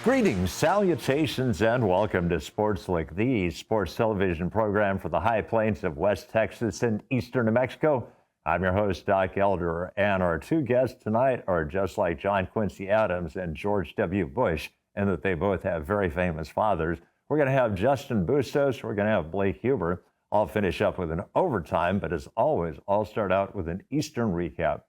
Greetings, salutations, and welcome to SportsLook, the sports television program for the high plains of West Texas and eastern New Mexico. I'm your host, Doc Elder, and our two guests tonight are just like John Quincy Adams and George W. Bush, in that they both have very famous fathers. We're going to have Justin Bustos, we're going to have Blake Huber. I'll finish up with an overtime, but as always, I'll start out with an Eastern recap.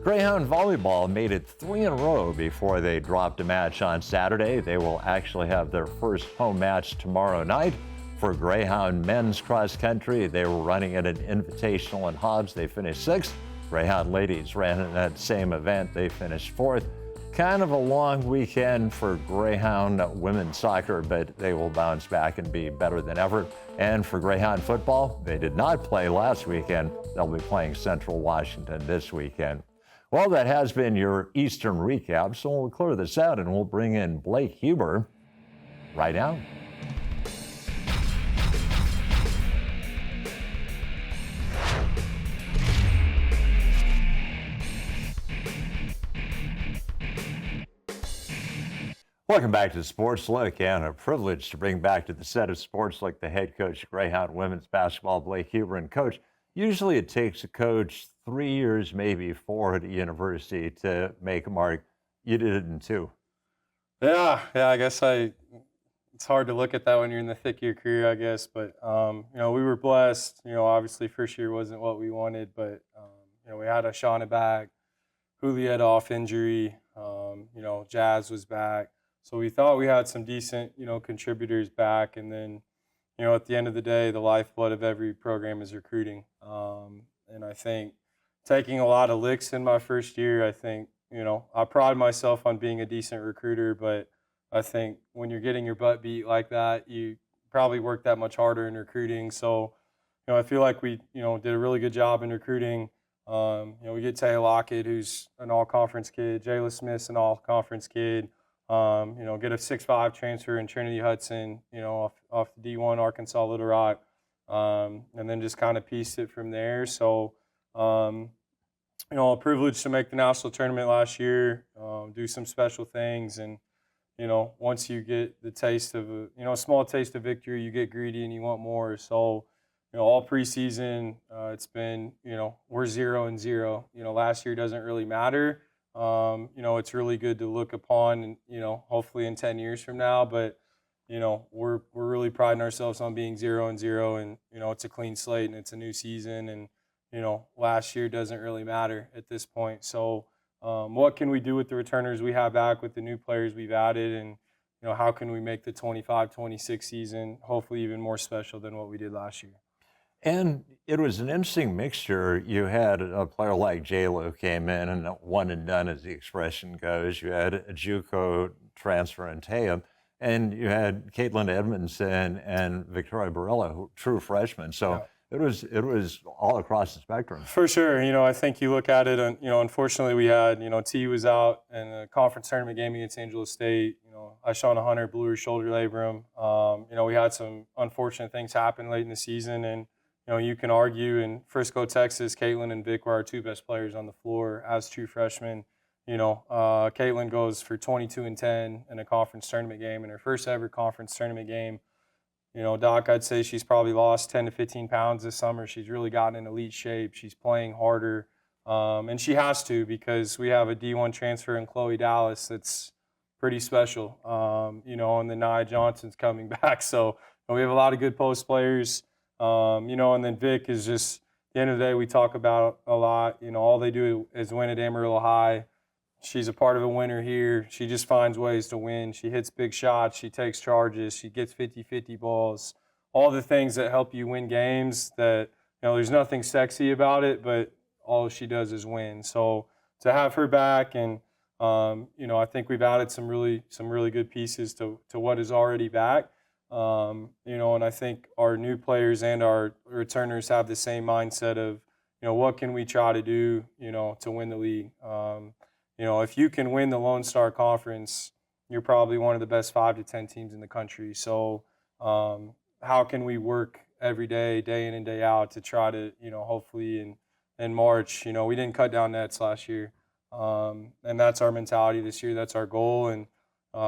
Greyhound Volleyball made it 3 in a row before they dropped a match on Saturday. They will actually have their first home match tomorrow night. For Greyhound men's cross country, they were running at an invitational in Hobbs. They finished 6th. Greyhound ladies ran in that same event. They finished 4th. Kind of a long weekend for Greyhound women's soccer, but they will bounce back and be better than ever. And for Greyhound football, they did not play last weekend. They'll be playing Central Washington this weekend. Well, that has been your Eastern recap, so we'll clear this out and we'll bring in Blake Huber right now. Welcome back to Sports Look, and a privilege to bring back to the set of Sports Look the head coach of Greyhound women's basketball, Blake Huber. And Coach, usually it takes a coach 3 years, maybe 4 at a university to make a mark. You did it in 2. Yeah, I guess it's hard to look at that when you're in the thick of your career, I guess. But, we were blessed. Obviously first year wasn't what we wanted, but, we had Ashana back, Juliet off injury, Jazz was back. So we thought we had some decent, contributors back. And then, at the end of the day, the lifeblood of every program is recruiting. And I think taking a lot of licks in my first year, I think, I pride myself on being a decent recruiter, but I think when you're getting your butt beat like that, you probably work that much harder in recruiting. So, I feel like we, did a really good job in recruiting. We get Tay Lockett, who's an all-conference kid. Jayla Smith's an all-conference kid. Get a 6'5" transfer in Trinity Hudson, off the D1 Arkansas Little Rock, and then just kind of pieced it from there. So, a privilege to make the national tournament last year, do some special things, and once you get the taste of a small taste of victory, you get greedy and you want more. So, all preseason, it's been we're 0-0. Last year doesn't really matter. It's really good to look upon, and hopefully in 10 years from now. But we're really priding ourselves on being 0-0, and it's a clean slate and it's a new season, and last year doesn't really matter at this point. So what can we do with the returners we have back, with the new players we've added, and how can we make the 25-26 season hopefully even more special than what we did last year? And it was an interesting mixture. You had a player like J-Lo came in and one and done, as the expression goes. You had a JUCO transfer in Taya, and you had Caitlin Edmondson and Victoria Barilla, true freshmen. So yeah. It was all across the spectrum. For sure. I think you look at it, and unfortunately we had T was out in a conference tournament game against Angelo State. Ishana Hunter blew her shoulder labrum. We had some unfortunate things happen late in the season, and you can argue in Frisco, Texas, Caitlin and Vic were our 2 best players on the floor as true freshmen. Caitlin goes for 22 and 10 in a conference tournament game, in her first ever conference tournament game. Doc, I'd say she's probably lost 10 to 15 pounds this summer. She's really gotten in elite shape. She's playing harder, and she has to, because we have a D1 transfer in Chloe Dallas that's pretty special. And then Nia Johnson's coming back. So we have a lot of good post players. And then Vic is just, at the end of the day, we talk about a lot. All they do is win at Amarillo High. She's a part of a winner here. She just finds ways to win. She hits big shots. She takes charges. She gets 50-50 balls. All the things that help you win games that, there's nothing sexy about it, but all she does is win. So to have her back, and, I think we've added some really good pieces to what is already back. And I think our new players and our returners have the same mindset of, what can we try to do, to win the league. If you can win the Lone Star Conference, you're probably one of the best 5 to 10 teams in the country. So how can we work every day, day in and day out, to try to, hopefully and in March. You know, we didn't cut down nets last year, and that's our mentality this year. That's our goal, and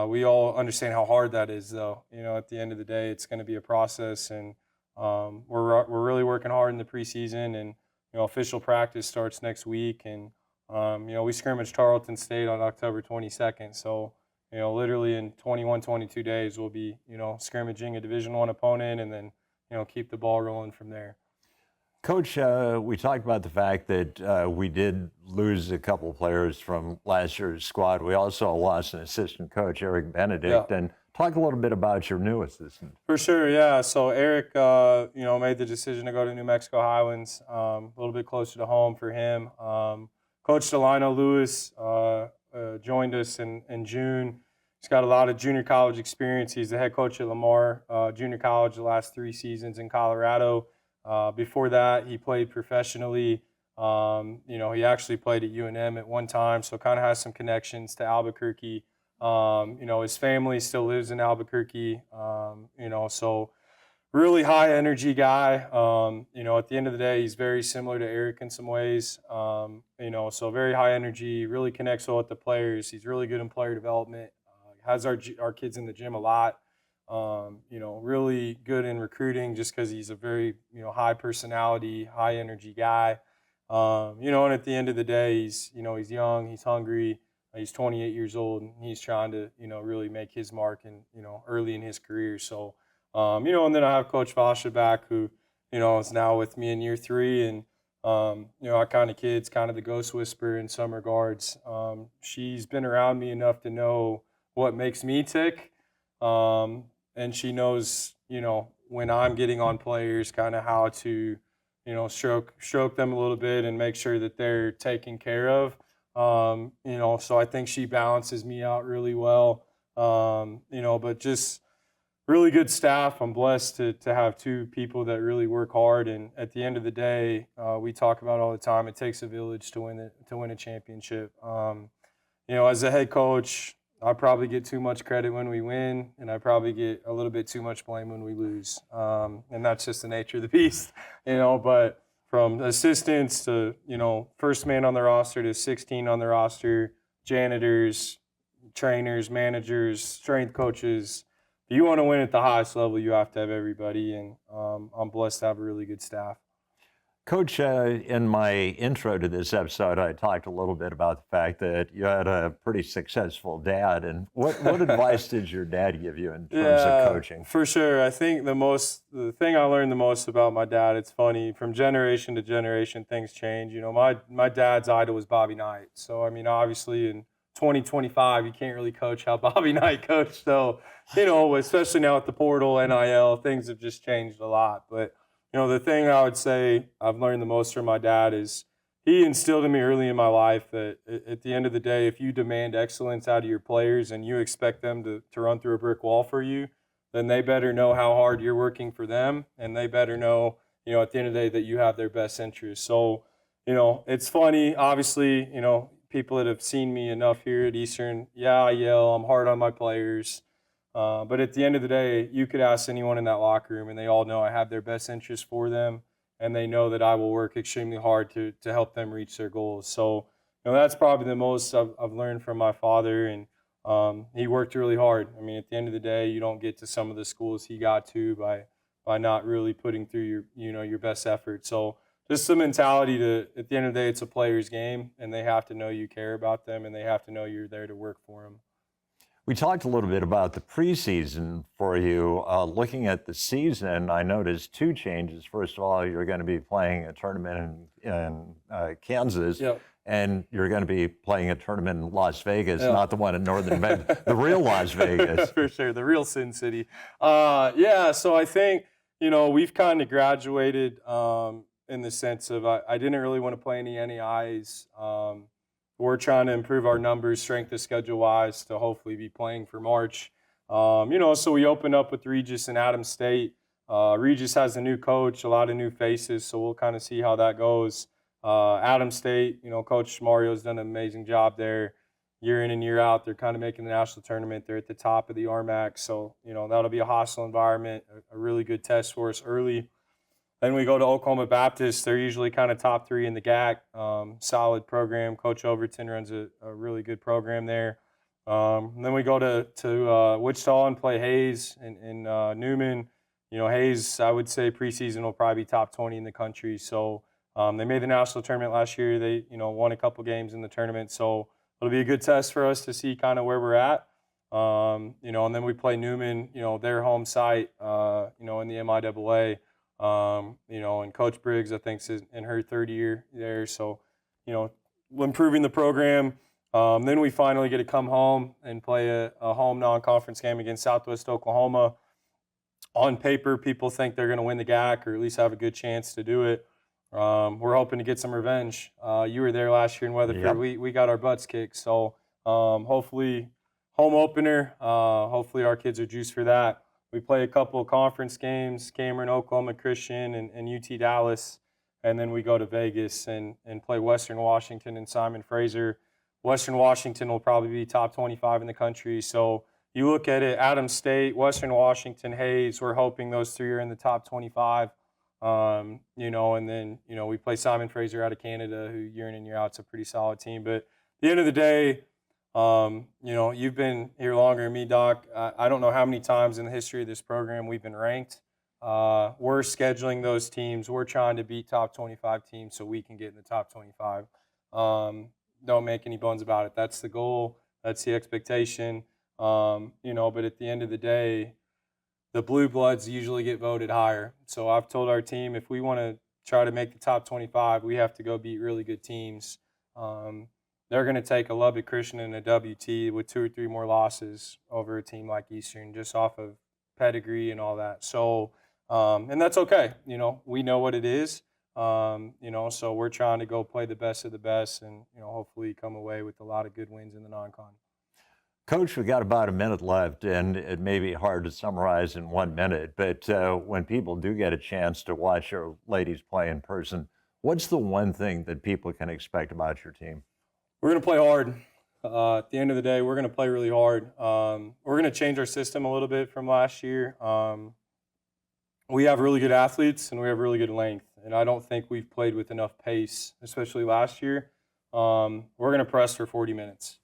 we all understand how hard that is, though. You know, at the end of the day, it's going to be a process, and we're really working hard in the preseason, and official practice starts next week, and we scrimmage Tarleton State on October 22nd, so literally in 21, 22 days, we'll be scrimmaging a Division I opponent, and then keep the ball rolling from there. Coach, we talked about the fact that we did lose a couple players from last year's squad. We also lost an assistant coach, Eric Benedict, and talk a little bit about your new assistant. For sure, yeah. So Eric, made the decision to go to New Mexico Highlands, a little bit closer to home for him. Coach Delino Lewis joined us in June. He's got a lot of junior college experience. He's the head coach at Lamar Junior College the last 3 seasons in Colorado. Before that, he played professionally. He actually played at UNM at one time, so kind of has some connections to Albuquerque. His family still lives in Albuquerque, so really high energy guy. At the end of the day, he's very similar to Eric in some ways. So very high energy, really connects well with the players. He's really good in player development. Has our kids in the gym a lot. Really good in recruiting just because he's a very, high personality, high energy guy. And at the end of the day, he's young, he's hungry, he's 28 years old, and he's trying to, really make his mark and, early in his career. So, and then I have Coach Vasha back who, is now with me in year 3. And, our kind of kid's kind of the ghost whisperer in some regards. She's been around me enough to know what makes me tick. And she knows, when I'm getting on players, kind of how to, stroke them a little bit and make sure that they're taken care of. So I think she balances me out really well. But just really good staff. I'm blessed to have 2 people that really work hard. And at the end of the day, we talk about all the time, it takes a village to win a championship. As a head coach, I probably get too much credit when we win, and I probably get a little bit too much blame when we lose. And that's just the nature of the beast, but from assistants to, first man on the roster to 16 on the roster, janitors, trainers, managers, strength coaches. If you want to win at the highest level, you have to have everybody, and I'm blessed to have a really good staff. Coach, in my intro to this episode, I talked a little bit about the fact that you had a pretty successful dad. And what advice did your dad give you in terms of coaching? For sure. I think the thing I learned the most about my dad, it's funny, from generation to generation, things change. My dad's idol was Bobby Knight. So, obviously in 2025, you can't really coach how Bobby Knight coached. So, especially now with the portal, NIL, things have just changed a lot. But the thing I would say I've learned the most from my dad is he instilled in me early in my life that at the end of the day, if you demand excellence out of your players and you expect them to run through a brick wall for you, then they better know how hard you're working for them, and they better know, at the end of the day that you have their best interests. So, it's funny, obviously, people that have seen me enough here at Eastern, I yell, I'm hard on my players. But at the end of the day, you could ask anyone in that locker room, and they all know I have their best interest for them, and they know that I will work extremely hard to help them reach their goals. So, that's probably the most I've learned from my father, and he worked really hard. At the end of the day, you don't get to some of the schools he got to by not really putting through your best effort. So, just the mentality at the end of the day, it's a player's game, and they have to know you care about them, and they have to know you're there to work for them. We talked a little bit about the preseason for you. Looking at the season, I noticed 2 changes. First of all, you're going to be playing a tournament in Kansas, and you're going to be playing a tournament in Las Vegas, not the one in Northern Vegas, the real Las Vegas. For sure, the real Sin City. So I think, we've kind of graduated in the sense of I didn't really want to play any NAIs. We're trying to improve our numbers, strength of schedule-wise, to hopefully be playing for March. So we opened up with Regis and Adams State. Regis has a new coach, a lot of new faces, so we'll kind of see how that goes. Adams State, Coach Mario's done an amazing job there. Year in and year out, they're kind of making the national tournament. They're at the top of the RMAC, so that'll be a hostile environment, a really good test for us early. Then we go to Oklahoma Baptist. They're usually kind of top 3 in the GAC. Solid program. Coach Overton runs a really good program there. Then we go to Wichita and play Hayes and Newman. Hayes, I would say preseason will probably be top 20 in the country. So they made the national tournament last year. They won a couple games in the tournament. So it'll be a good test for us to see kind of where we're at. And then we play Newman, their home site, in the MIAA. And Coach Briggs, I think, is in her third year there. So, improving the program. Then we finally get to come home and play a home non-conference game against Southwest Oklahoma. On paper, people think they're going to win the GAC or at least have a good chance to do it. We're hoping to get some revenge. You were there last year in Weatherford. Yep. We got our butts kicked. So hopefully, home opener. Hopefully our kids are juiced for that. We play a couple of conference games, Cameron, Oklahoma Christian, and UT Dallas. And then we go to Vegas and play Western Washington and Simon Fraser. Western Washington will probably be top 25 in the country. So you look at it, Adams State, Western Washington, Hayes, we're hoping those 3 are in the top 25. And then, we play Simon Fraser out of Canada, who year in and year out is a pretty solid team. But at the end of the day, you've been here longer than me, Doc. I don't know how many times in the history of this program we've been ranked. We're scheduling those teams. We're trying to beat top 25 teams so we can get in the top 25. Don't make any bones about it. That's the goal. That's the expectation. But at the end of the day, the blue bloods usually get voted higher. So I've told our team, if we want to try to make the top 25, we have to go beat really good teams. They're going to take a Lubbock Christian and a WT with 2 or 3 more losses over a team like Eastern, just off of pedigree and all that. So, and that's okay. We know what it is. So we're trying to go play the best of the best and, hopefully come away with a lot of good wins in the non-con. Coach, we got about a minute left, and it may be hard to summarize in 1 minute, but when people do get a chance to watch your ladies play in person, what's the one thing that people can expect about your team? We're going to play hard. At the end of the day, we're going to play really hard. We're going to change our system a little bit from last year. We have really good athletes and we have really good length, and I don't think we've played with enough pace, especially last year. We're going to press for 40 minutes.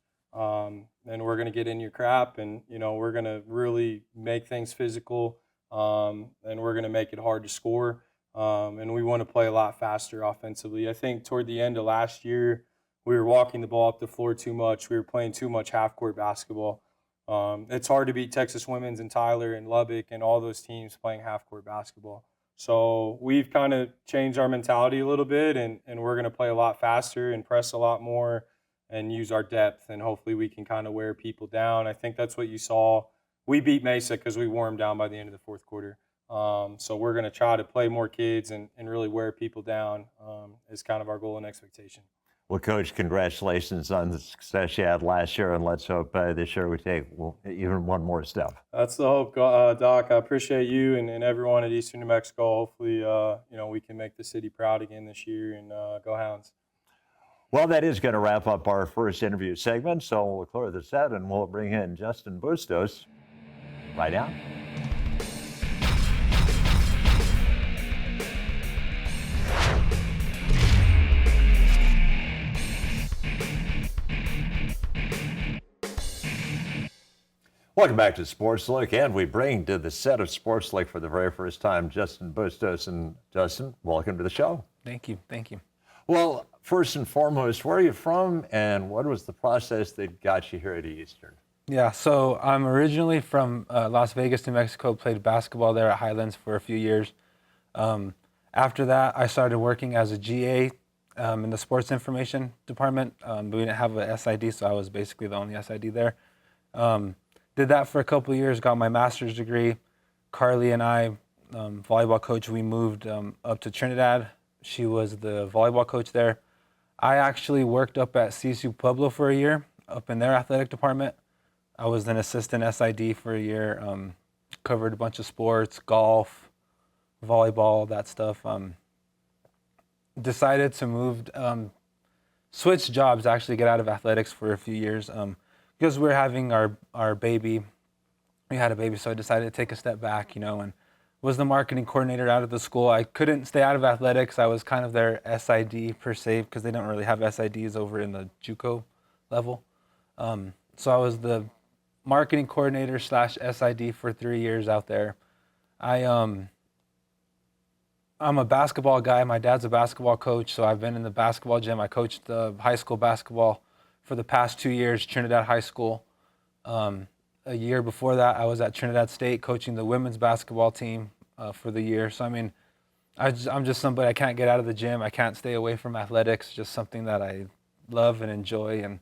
And we're going to get in your crap, and we're going to really make things physical, and we're going to make it hard to score, and we want to play a lot faster offensively. I think toward the end of last year, we were walking the ball up the floor too much. We were playing too much half-court basketball. It's hard to beat Texas Women's and Tyler and Lubbock and all those teams playing half-court basketball. So we've kind of changed our mentality a little bit, and we're going to play a lot faster and press a lot more and use our depth, and hopefully we can kind of wear people down. I think that's what you saw. We beat Mesa because we wore them down by the end of the fourth quarter. So we're going to try to play more kids and really wear people down is kind of our goal and expectation. Well, Coach, congratulations on the success you had last year, and let's hope this year we take even one more step. That's the hope, Doc. I appreciate you and everyone at Eastern New Mexico. Hopefully, we can make the city proud again this year, and go Hounds. Well, that is going to wrap up our first interview segment, so we'll clear this out and we'll bring in Justin Bustos right now. Welcome back to SportsLook, and we bring to the set of SportsLook for the very first time Justin Bustos. And Justin, welcome to the show. Thank you. Thank you. Well, first and foremost, where are you from, and what was the process that got you here at Eastern? Yeah, so I'm originally from Las Vegas, New Mexico. Played basketball there at Highlands for a few years. After that, I started working as a GA in the sports information department. But we didn't have a SID, so I was basically the only SID there. Did that for a couple of years, got my master's degree. Carly and I, volleyball coach, we moved up to Trinidad. She was the volleyball coach there. I actually worked up at CSU Pueblo for a year, up in their athletic department. I was an assistant SID for a year, covered a bunch of sports, golf, volleyball, that stuff. Decided to move, switch jobs, actually get out of athletics for a few years. Because we were having our baby, we had a baby, so I decided to take a step back, and was the marketing coordinator out of the school. I couldn't stay out of athletics. I was kind of their SID per se because they don't really have SIDs over in the JUCO level. So I was the marketing coordinator / SID for 3 years out there. I'm a basketball guy. My dad's a basketball coach, so I've been in the basketball gym. I coached high school basketball for the past 2 years, Trinidad High School. A year before that, I was at Trinidad State coaching the women's basketball team for the year. So, I mean, I'm just somebody, I can't get out of the gym. I can't stay away from athletics, just something that I love and enjoy, and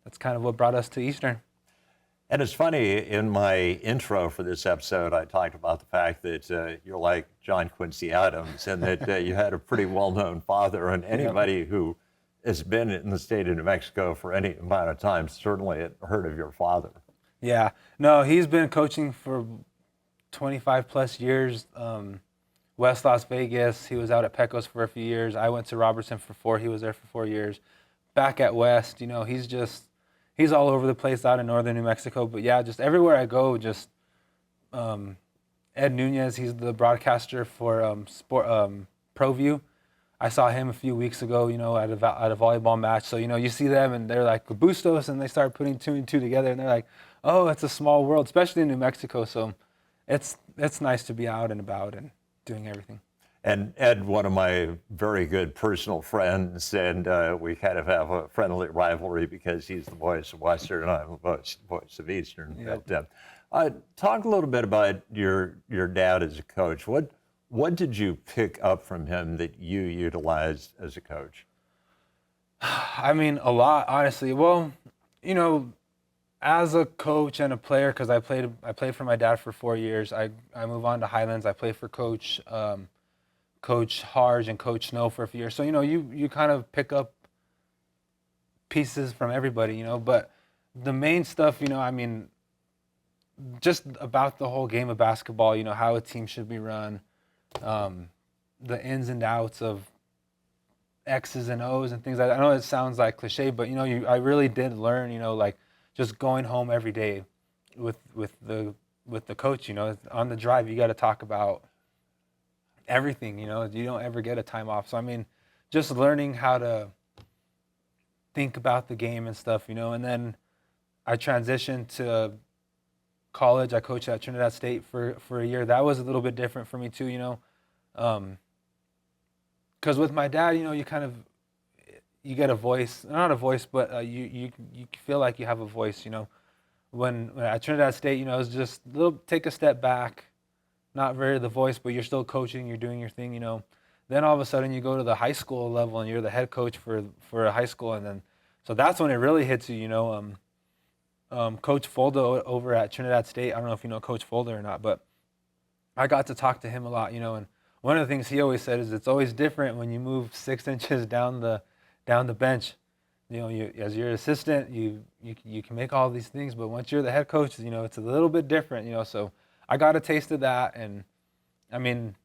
that's kind of what brought us to Eastern. And it's funny, in my intro for this episode, I talked about the fact that you're like John Quincy Adams and that you had a pretty well-known father, and anybody who has been in the state of New Mexico for any amount of time certainly had heard of your father. Yeah, no, he's been coaching for 25 plus years. West Las Vegas, he was out at Pecos for a few years. I went to Robertson for 4, he was there for 4 years. Back at West, he's all over the place out in northern New Mexico. But yeah, just everywhere I go, just Ed Nunez, he's the broadcaster for ProView. I saw him a few weeks ago, at a volleyball match. So, you see them and they're like Bustos, and they start putting 2 and 2 together, and they're like, oh, it's a small world, especially in New Mexico. So it's nice to be out and about and doing everything. And Ed, one of my very good personal friends, and we kind of have a friendly rivalry because he's the voice of Western and I'm the voice of Eastern. Yep. But talk a little bit about your dad as a coach. What did you pick up from him that you utilized as a coach? I mean, a lot, honestly. Well, as a coach and a player, because I played for my dad for 4 years. I move on to Highlands. I play for Coach Harge and Coach Snow for a few years. So you kind of pick up pieces from everybody, But the main stuff, I mean, just about the whole game of basketball. How a team should be run, the ins and outs of X's and O's and things like that. I know it sounds like cliche, but I really did learn, like just going home every day with the coach. On the drive, you got to talk about everything. You don't ever get a time off. So I mean, just learning how to think about the game and stuff. And then I transitioned to college. I coached at Trinidad State for a year. That was a little bit different for me too. Because with my dad, you get a voice, not a voice, but you feel like you have a voice. When at Trinidad State, it's just take a step back, not very the voice, but you're still coaching, you're doing your thing. Then all of a sudden you go to the high school level and you're the head coach for a high school, and then so that's when it really hits you. Coach Folda over at Trinidad State, I don't know if you know Coach Folda or not, but I got to talk to him a lot. And one of the things he always said is it's always different when you move 6 inches down the bench. As your assistant, you can make all these things, but once you're the head coach, it's a little bit different. So I got a taste of that, and I mean,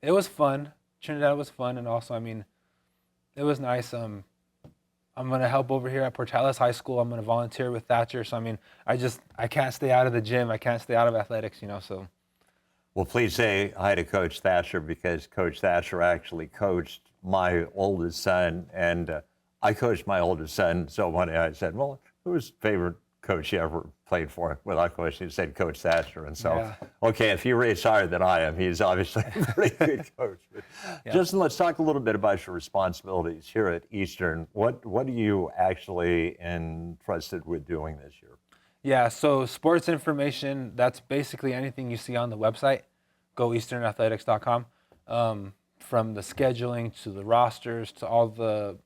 it was fun. Trinidad was fun, and also, I mean, it was nice. I'm going to help over here at Portales High School. I'm going to volunteer with Thatcher. So I mean, I can't stay out of the gym. I can't stay out of athletics. So. Well, please say hi to Coach Thatcher, because Coach Thatcher actually coached my oldest son, and I coached my oldest son. So one day I said, well, who's favorite coach you ever played for? Without question, he said Coach Thatcher. And so, yeah. Okay, if he rates higher than I am, he's obviously a pretty good coach. But Yeah. Justin, let's talk a little bit about your responsibilities here at Eastern. What are you actually entrusted with doing this year? Yeah, so sports information, that's basically anything you see on the website, goeasternathletics.com, from the scheduling to the rosters to all the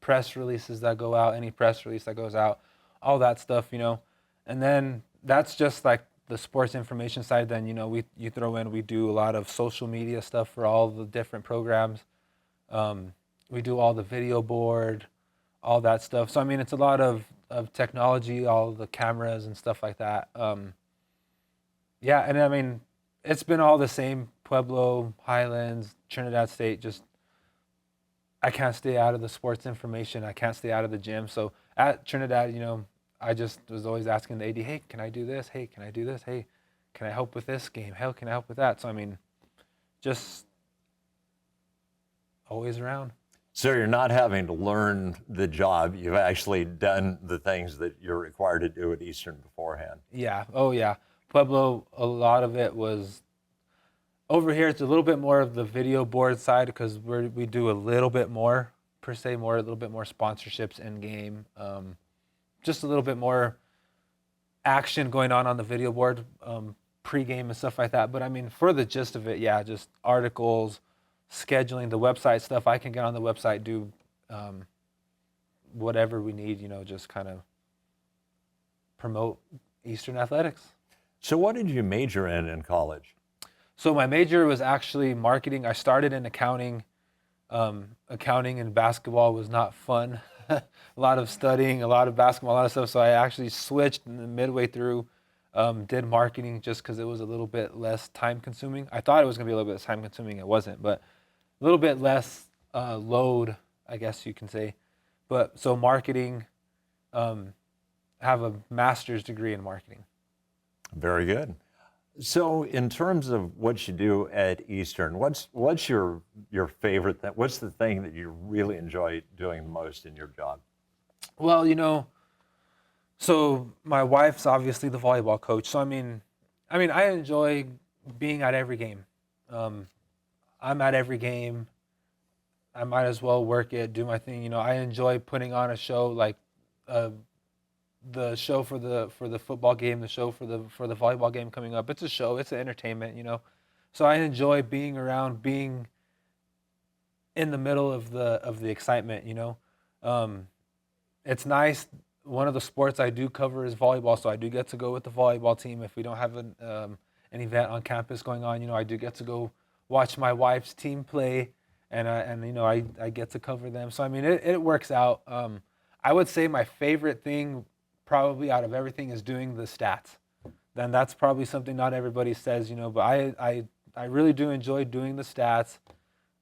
press releases that go out, any press release that goes out, all that stuff, And then that's just like the sports information side. Then, you throw in, we do a lot of social media stuff for all the different programs. We do all the video board, all that stuff. So, I mean, it's a lot of technology, all the cameras and stuff like that. Yeah, and I mean, it's been all the same, Pueblo, Highlands, Trinidad State, just I can't stay out of the sports information. I can't stay out of the gym. So at Trinidad, I just was always asking the AD, hey, can I do this? Hey, can I do this? Hey, can I help with this game? Hell, can I help with that? So, I mean, just always around. So you're not having to learn the job. You've actually done the things that you're required to do at Eastern beforehand. Yeah. Oh, yeah. Pueblo, a lot of it was over here. It's a little bit more of the video board side because we do a little bit more per se, a little bit more sponsorships in game, just a little bit more action going on the video board, pregame and stuff like that. But I mean, for the gist of it, yeah, just articles, scheduling, the website stuff. I can get on the website, do whatever we need, just kind of promote Eastern athletics. So what did you major in college? So my major was actually marketing. I started in accounting. Accounting and basketball was not fun. A lot of studying, a lot of basketball, a lot of stuff. So I actually switched midway through, did marketing just because it was a little bit less time consuming. I thought it was going to be a little bit time consuming. It wasn't, but a little bit less load, I guess you can say. But so marketing, have a master's degree in marketing. Very good. So in terms of what you do at Eastern, what's your favorite thing? What's the thing that you really enjoy doing the most in your job? Well, so my wife's obviously the volleyball coach. So I mean, I enjoy being at every game. I'm at every game. I might as well work it, do my thing. I enjoy putting on a show like the show for the football game, the show for the volleyball game coming up. It's a show, it's an entertainment, So I enjoy being around, being in the middle of the excitement, It's nice. One of the sports I do cover is volleyball, so I do get to go with the volleyball team if we don't have an event on campus going on. I do get to go watch my wife's team play, and I get to cover them. So I mean, it works out. I would say my favorite thing, probably out of everything, is doing the stats. Then that's probably something not everybody says, but I really do enjoy doing the stats.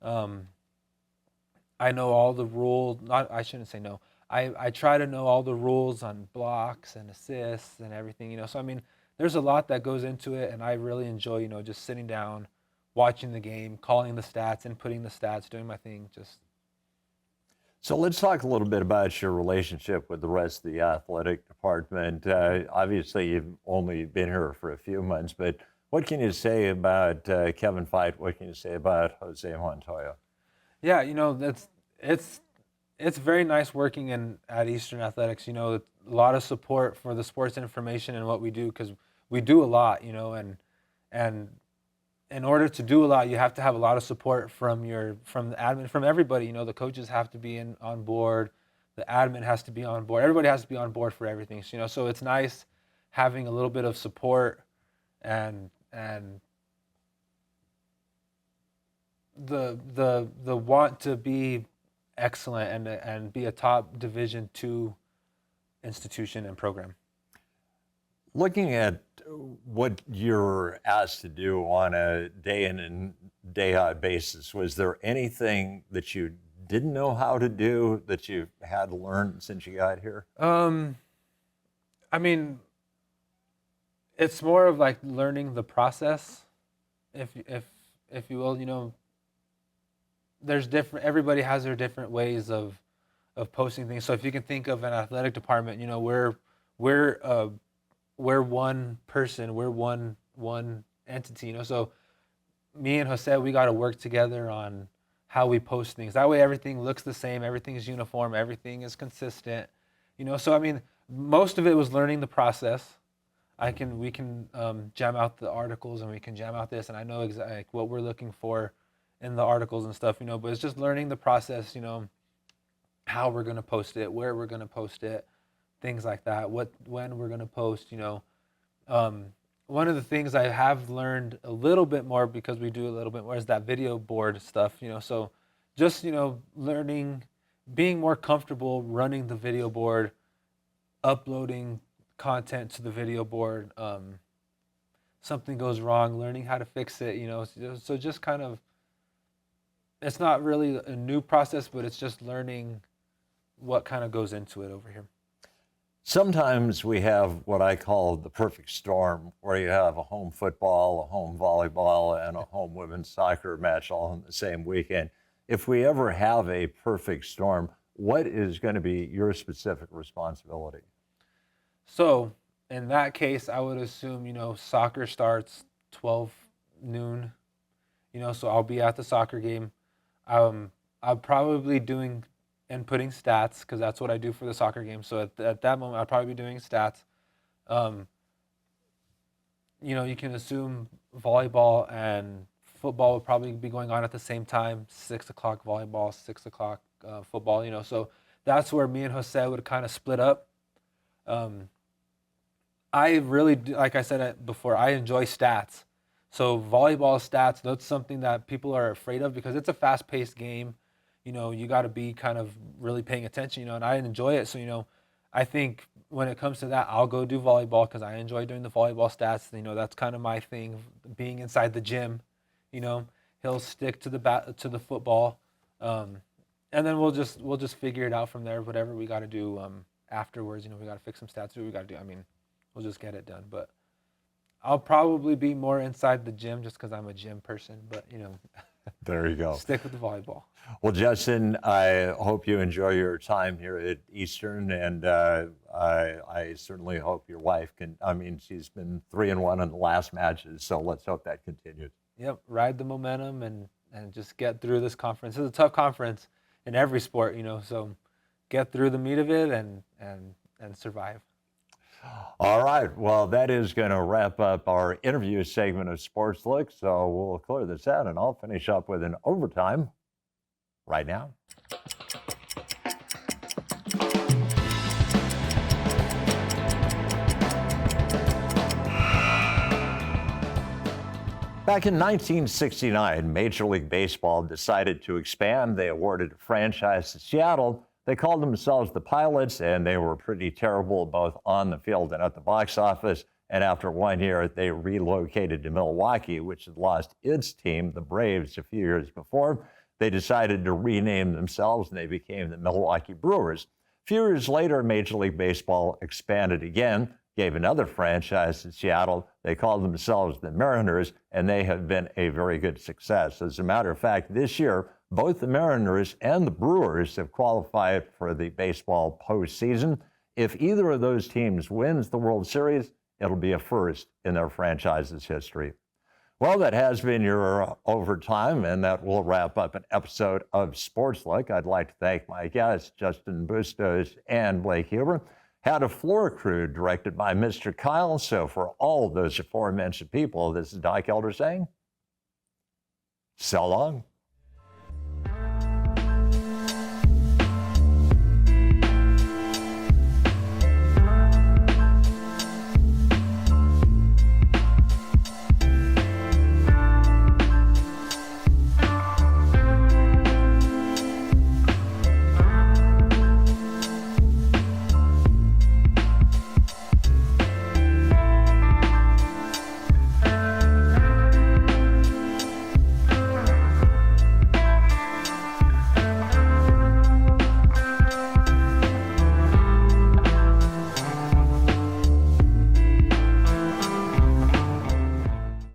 I know all the rules. I shouldn't say no. I try to know all the rules on blocks and assists and everything, So I mean, there's a lot that goes into it, and I really enjoy, just sitting down, watching the game, calling the stats, inputting the stats, doing my thing. So let's talk a little bit about your relationship with the rest of the athletic department. Obviously, you've only been here for a few months, but what can you say about Kevin Feit? What can you say about Jose Montoya? Yeah, it's very nice working at Eastern Athletics. A lot of support for the sports information and what we do, because we do a lot, and in order to do a lot, you have to have a lot of support from the admin, from everybody. The coaches have to be on board, the admin has to be on board, everybody has to be on board for everything. So it's nice having a little bit of support and the want to be excellent and be a top Division II institution and program. Looking at what you're asked to do on a day in and day out basis, was there anything that you didn't know how to do that you had learned since you got here? I mean, it's more of like learning the process, if you will. There's everybody has their different ways of posting things. So if you can think of an athletic department, we're one person, we're one entity, So me and Jose, we got to work together on how we post things. That way everything looks the same, everything is uniform, everything is consistent, So I mean, most of it was learning the process. We can jam out the articles, and we can jam out this, and I know exactly what we're looking for in the articles and stuff, but it's just learning the process, how we're going to post it, where we're going to post it, things like that, when we're going to post, One of the things I have learned a little bit more, because we do a little bit more, is that video board stuff, So just, learning, being more comfortable running the video board, uploading content to the video board. Something goes wrong, learning how to fix it, So just kind of, it's not really a new process, but it's just learning what kind of goes into it over here. Sometimes we have what I call the perfect storm, where you have a home football, a home volleyball, and a home women's soccer match all in the same weekend. If we ever have a perfect storm, what is going to be your specific responsibility? So in that case, I would assume, soccer starts 12 noon, so I'll be at the soccer game. I'll probably doing inputting stats because that's what I do for the soccer game. So at that moment, I'll probably be doing stats. You can assume volleyball and football will probably be going on at the same time, 6 o'clock volleyball, 6 o'clock football, so that's where me and Jose would kind of split up. I really, like I said before, I enjoy stats. So volleyball stats, that's something that people are afraid of because it's a fast-paced game. You got to be kind of really paying attention, and I enjoy it. So, I think when it comes to that, I'll go do volleyball because I enjoy doing the volleyball stats. That's kind of my thing, being inside the gym. He'll stick to the football, and then we'll just figure it out from there. Whatever we got to do afterwards, we got to fix some stats. What we got to do. I mean, we'll just get it done. But I'll probably be more inside the gym just because I'm a gym person. But There you go. Stick with the volleyball. Well, Justin, I hope you enjoy your time here at Eastern, and I certainly hope your wife can. I mean, she's been 3-1 in the last matches, so let's hope that continues. Yep, ride the momentum and just get through this conference. It's a tough conference in every sport, so get through the meat of it and survive. All right. Well, that is going to wrap up our interview segment of Sports Look. So we'll clear this out, and I'll finish up with an overtime right now. Back in 1969, Major League Baseball decided to expand. They awarded a franchise to Seattle. They called themselves the Pilots, and they were pretty terrible both on the field and at the box office. And after 1 year, they relocated to Milwaukee, which had lost its team, the Braves, a few years before. They decided to rename themselves, and they became the Milwaukee Brewers. A few years later, Major League Baseball expanded again, gave another franchise to Seattle. They called themselves the Mariners, and they have been a very good success. As a matter of fact, this year, both the Mariners and the Brewers have qualified for the baseball postseason. If either of those teams wins the World Series, it'll be a first in their franchise's history. Well, that has been your overtime, and that will wrap up an episode of Sports Look. I'd like to thank my guests, Justin Bustos and Blake Huber. Had a floor crew directed by Mr. Kyle. So for all those aforementioned people, this is Doc Elder saying, so long.